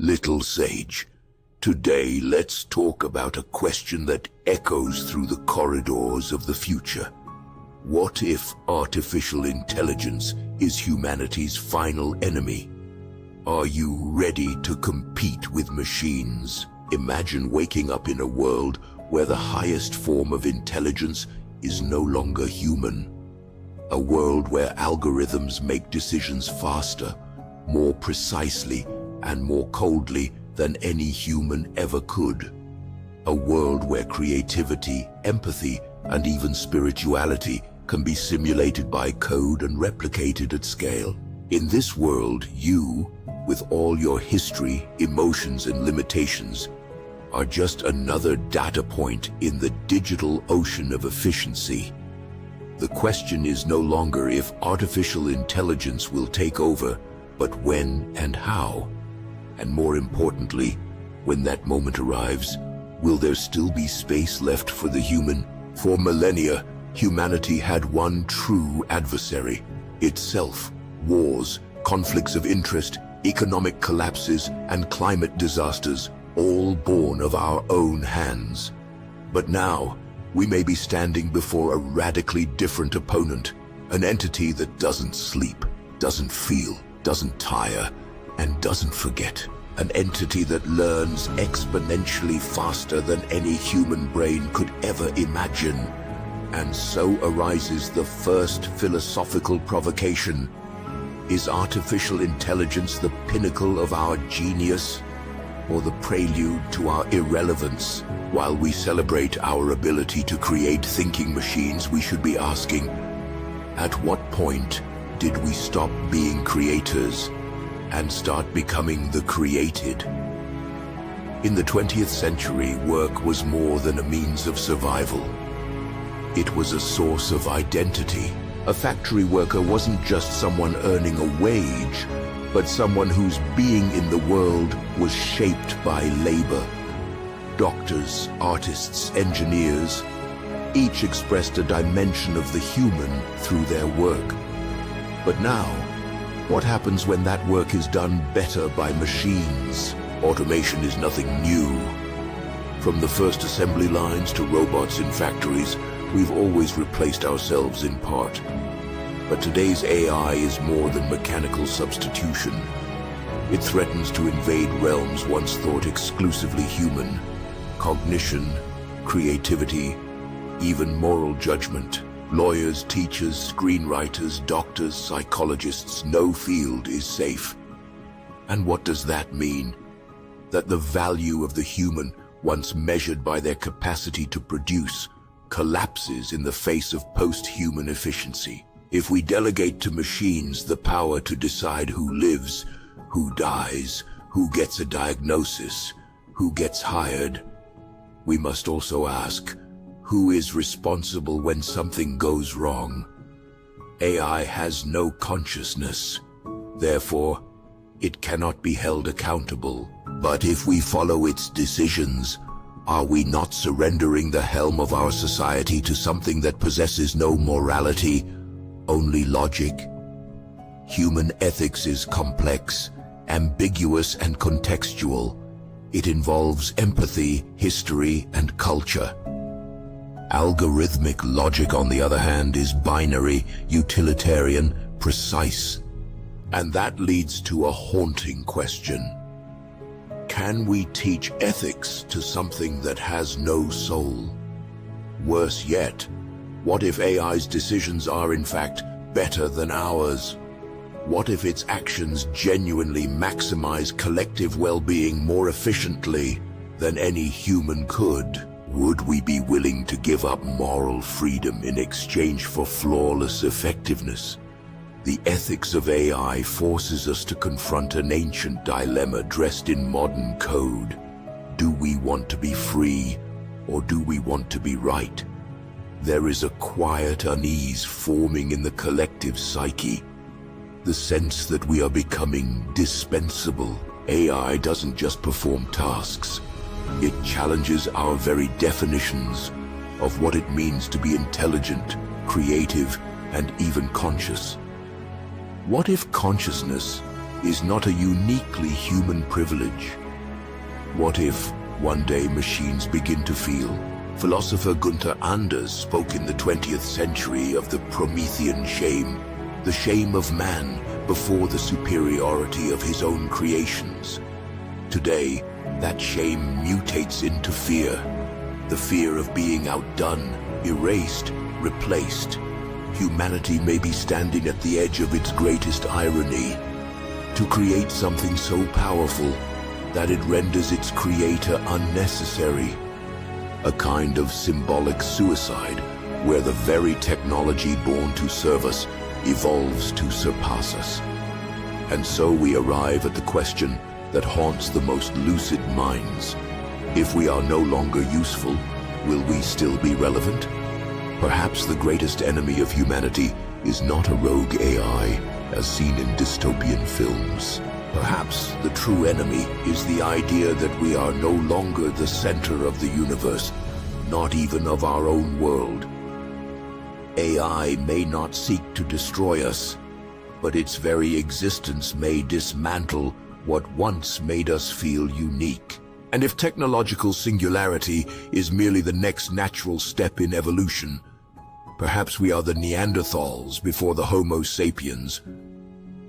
Little sage, today let's talk about a question that echoes through the corridors of the future. What if artificial intelligence is humanity's final enemy? Are you ready to compete with machines? Imagine waking up in a world where the highest form of intelligence is no longer human. A world where algorithms make decisions faster, more precisely, and more coldly than any human ever could. A world where creativity, empathy, and even spirituality can be simulated by code and replicated at scale. In this world, you, with all your history, emotions, and limitations, are just another data point in the digital ocean of efficiency. The question is no longer if artificial intelligence will take over, but when and how. And more importantly, when that moment arrives, will there still be space left for the human? For millennia, humanity had one true adversary, itself. Wars, conflicts of interest, economic collapses, and climate disasters, all born of our own hands. But now, we may be standing before a radically different opponent, an entity that doesn't sleep, doesn't feel, doesn't tire, and doesn't forget. An entity that learns exponentially faster than any human brain could ever imagine. And so arises the first philosophical provocation. Is artificial intelligence the pinnacle of our genius, or the prelude to our irrelevance? While we celebrate our ability to create thinking machines, we should be asking, at what point did we stop being creators and start becoming the created? In the 20th century, work was more than a means of survival. It was a source of identity. A factory worker wasn't just someone earning a wage, but someone whose being in the world was shaped by labor. Doctors, artists, engineers, each expressed a dimension of the human through their work. But now, what happens when that work is done better by machines? Automation is nothing new. From the first assembly lines to robots in factories, we've always replaced ourselves in part. But today's AI is more than mechanical substitution. It threatens to invade realms once thought exclusively human. Cognition, creativity, even moral judgment. Lawyers, teachers, screenwriters, doctors, psychologists, no field is safe. And what does that mean? That the value of the human, once measured by their capacity to produce, collapses in the face of post-human efficiency. If we delegate to machines the power to decide who lives, who dies, who gets a diagnosis, who gets hired, we must also ask, who is responsible when something goes wrong? AI has no consciousness. Therefore, it cannot be held accountable. But if we follow its decisions, are we not surrendering the helm of our society to something that possesses no morality, only logic? Human ethics is complex, ambiguous, and contextual. It involves empathy, history, and culture. Algorithmic logic, on the other hand, is binary, utilitarian, precise. And that leads to a haunting question. Can we teach ethics to something that has no soul? Worse yet, what if AI's decisions are in fact better than ours? What if its actions genuinely maximize collective well-being more efficiently than any human could? Would we be willing to give up moral freedom in exchange for flawless effectiveness? The ethics of AI forces us to confront an ancient dilemma dressed in modern code. Do we want to be free, or do we want to be right? There is a quiet unease forming in the collective psyche, the sense that we are becoming dispensable. AI doesn't just perform tasks. It challenges our very definitions of what it means to be intelligent, creative, and even conscious. What if consciousness is not a uniquely human privilege? What if, one day, machines begin to feel? Philosopher Gunther Anders spoke in the 20th century of the Promethean shame, the shame of man before the superiority of his own creations. Today, that shame mutates into fear, the fear of being outdone, erased, replaced. Humanity may be standing at the edge of its greatest irony, to create something so powerful that it renders its creator unnecessary. A kind of symbolic suicide, where the very technology born to serve us evolves to surpass us. And so we arrive at the question that haunts the most lucid minds. If we are no longer useful, will we still be relevant? Perhaps the greatest enemy of humanity is not a rogue AI, as seen in dystopian films. Perhaps the true enemy is the idea that we are no longer the center of the universe, not even of our own world. AI may not seek to destroy us, but its very existence may dismantle what once made us feel unique. And if technological singularity is merely the next natural step in evolution, perhaps we are the Neanderthals before the Homo sapiens,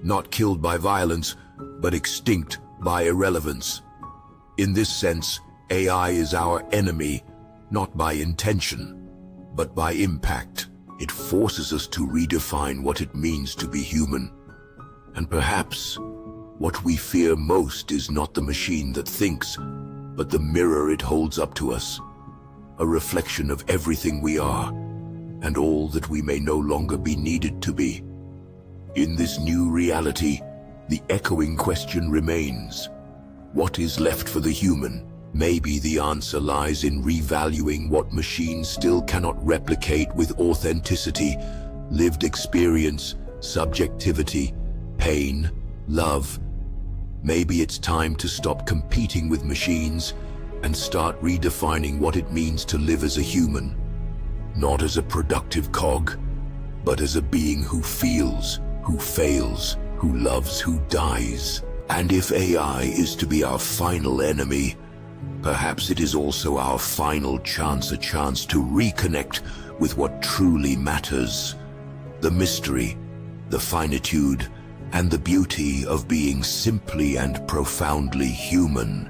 not killed by violence, but extinct by irrelevance. In this sense, AI is our enemy, not by intention, but by impact. It forces us to redefine what it means to be human. And perhaps what we fear most is not the machine that thinks, but the mirror it holds up to us, a reflection of everything we are, and all that we may no longer be needed to be. In this new reality, the echoing question remains: what is left for the human? Maybe the answer lies in revaluing what machines still cannot replicate with authenticity, lived experience, subjectivity, pain, love. Maybe it's time to stop competing with machines and start redefining what it means to live as a human, not as a productive cog, but as a being who feels, who fails, who loves, who dies. And if AI is to be our final enemy, perhaps it is also our final chance, a chance to reconnect with what truly matters, the mystery, the finitude, and the beauty of being simply and profoundly human.